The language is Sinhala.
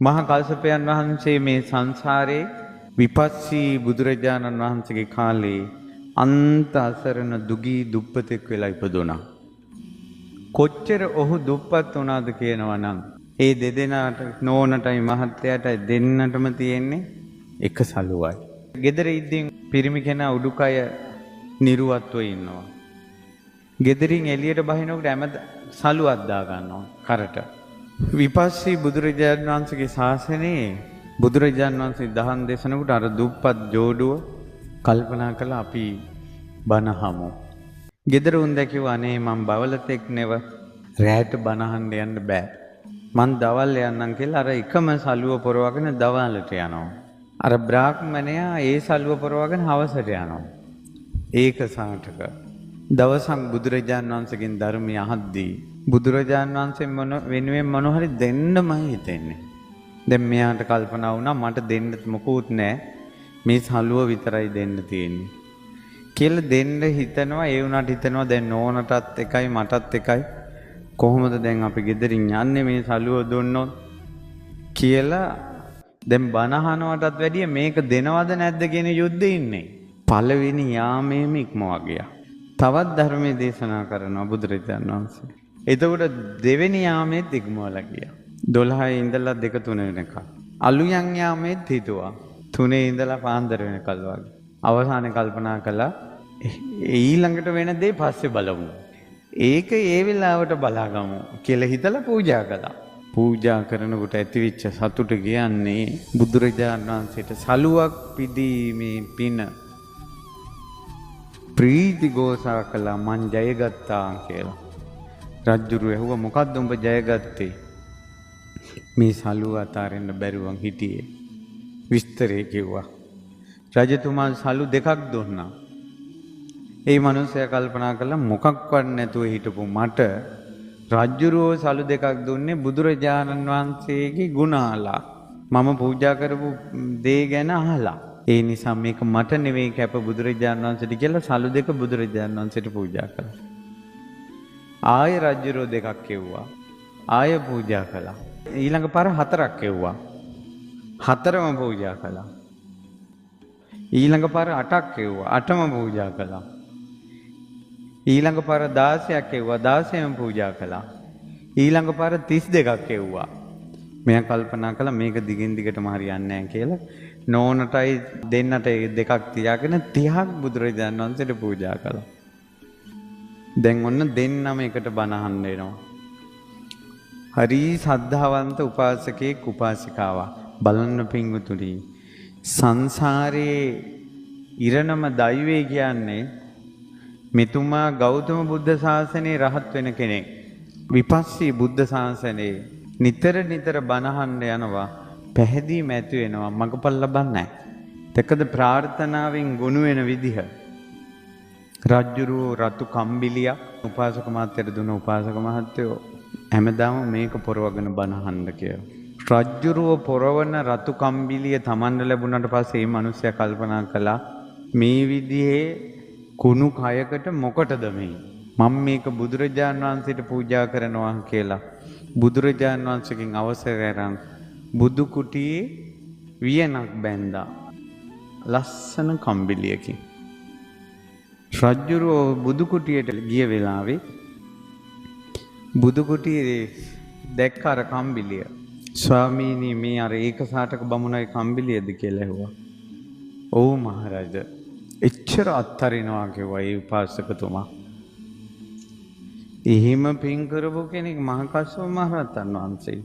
මහා කස්සපයන් වහන්සේ මේ සංසාරේ විපස්සී බුදුරජාණන් වහන්සේගේ කාලේ අන්ත අසරණ දුගී දුප්පතෙක් වෙලා ඉපදුණා. කොච්චර ඔහු දුප්පත් වුණාද කියනවා නම් ඒ දෙදෙනාට නෝනටයි මහත්තයාටයි දෙන්නටම තියෙන්නේ එක සලුවයි. ගෙදර ඉද්දින් පිරිමි කෙනා උඩුකය නිරුවත්ව ඉන්නවා. ගෙදරින් එළියට බහිනකොට හැම සලුවක් දා ගන්නවා කරට. විපස්සී බුදුරජාණන් වහන්සේගේ ශාසනයේ බුදුරජාණන් වහන්සේ දහම් දේශනකට අර දුප්පත් ජෝඩුව කල්පනා කළා අපි බණහමු. ගෙදර උන් දැකියවා අනේ මං බවලතෙක් නෙව රැයට බණහන්න යන්න බෑ. මං දවල් යන්නම් කියලා අර එකම සලුව පොරවගෙන දවල්ට යනවා. අර බ්‍රාහ්මණයා ඒ සලුව පොරවගෙන හවසට යනවා. ඒක සාටක දවසක් බුදුරජාණන් වහන්සේගෙන් ධර්මය අහද්දී බුදුරජාණන් වහන්සේ වෙනුවෙන් මොන හරි දෙන්නමයි හිතෙන්නේ. දැන් මෙයාට කල්පනා වුණා මට දෙන්න මොකුත් නැහැ. මේ සලුව විතරයි දෙන්න තියෙන්නේ. කියලා දෙන්න හිතනවා ඒ වුණාට හිතනවා දැන් නෝනටත් එකයි මටත් එකයි කොහොමද දැන් අපි ගෙදරින් යන්නේ මේ සලුව දුන්නොත් කියලා දැන් බනහනවටත් වැඩිය මේක දෙනවද නැද්ද කියන යුද්ධේ ඉන්නේ. පළවෙනි යාමේම ඉක්මවා ගියා. තවත් ධර්මයේ දේශනා කරනවා බුදුරජාණන් වහන්සේ. එතකොට දෙවෙනි යාමේත් ඉක්මවලා ගියා. 12 ඉඳලා 2-3 වෙනකල්. අලුයන් යාමේත් හිතුවා. 3 ඉඳලා පාන්දර වෙනකල් වගේ. අවසානයේ කල්පනා කළා ඊළඟට වෙන දේ පස්සේ බලමු. ඒක ඒ වෙලාවට බලාගමු කියලා හිතලා පූජා කළා. පූජා කරනකොට ඇතිවෙච්ච සතුට කියන්නේ බුදුරජාණන් වහන්සේට සලුවක් පිදීමේ පින ප්‍රීති ഘോഷා කළා මං ජයගත්තා කියලා. රජුරු ඇහුවා මොකද්ද උඹ ජයගත්තේ? මේ සලුව අතාරින්න බැරුවන් හිටියේ. විස්තරේ කිව්වා. රජතුමා සලු දෙකක් දුන්නා. ඒ මනුස්සයා කල්පනා කළා මොකක්වත් නැතුව හිටපු මට රජ්ජුරුවෝ සලු දෙකක් දුන්නේ බුදුරජාණන් වහන්සේගේ ගුණ අහලා. මම පූජා කරපු දේ ගැන අහලා. ඒ නිසා මේක මට නෙවෙයි කැප බුදුරජාණන් වහන්සේට කියලා සලු දෙක බුදුරජාණන් වහන්සේට පූජා කළා. ආය රජ්ජුරුවෝ දෙකක් කෙව්වා. ආය පූජා කළා. ඊළඟ පාර 4ක් කෙව්වා. 4ම පූජා කළා. ඊළඟ පාර 8ක් කෙව්වා. 8ම පූජා කළා. ඊළඟ පාර 16ක් කෙව්වා. 16ම පූජා කළා. ඊළඟ පාර 32ක් කෙව්වා. මෙයා කල්පනා කළා මේක දිගින් දිගටම හරියන්නේ නැහැ කියලා නෝනටයි දෙන්නට දෙකක් තියාගෙන 30ක් බුදුරජාණන් වහන්සේට පූජා කළා. දැන් ඔන්න දෙන්නම එකට බණ අහන්න එනවා. හරි සද්ධාවන්ත උපාසකෙක් උපාසිකාවක් බලන්න පිංගුතුනි සංසාරේ ඉරණම දෛවය කියන්නේ මෙතුමා ගෞතම බුද්ධ ශාසනයේ රහත් වෙන කෙනෙක්. විපස්සී බුද්ධ ශාසනයේ නිතර බණහන්න යනවා. පැහැදීම ඇති වෙනවා. මඟපල් ලබන්නේ නැහැ. තකද ප්‍රාර්ථනාවෙන් ගුණ වෙන විදිහ. රජ්ජුරුව රතු කම්බිලිය උපාසක මහත්තයට දුන්න උපාසක මහත්තයෝ හැමදාම මේක පොරවගෙන බණහන්න කියලා. රජ්ජුරුව පොරවන රතු කම්බිලිය Tamanne ලැබුණාට පස්සේ මේ මිනිස්සයා කල්පනා කළා මේ විදිහේ කුණු කයකට මොකටද මේ? මම මේක බුදුරජාණන් වහන්සේට පූජා කරනවා කියලා බුදුරජාණන් වහන්සේගෙන් අවසර අරන් බුදු කුටියේ වියනක් බැඳා ලස්සන කම්බිලියකින්. රජ්ජුරුව බුදු කුටියට ගිය වෙලාවේ බුදු කුටියේ දැක්ක අර කම්බිලිය. ස්වාමීනි මේ අර ඒකසාටක බමුණයි කම්බිලියද කියලා ඇහුවා. ඔව් මහරජා. එච්චර අත්තරිනවා කිව්වා ඒ උපාසකතුමා. එහෙම පින් කරපු කෙනෙක් මහා කස්සප මහ රහතන් වහන්සේ.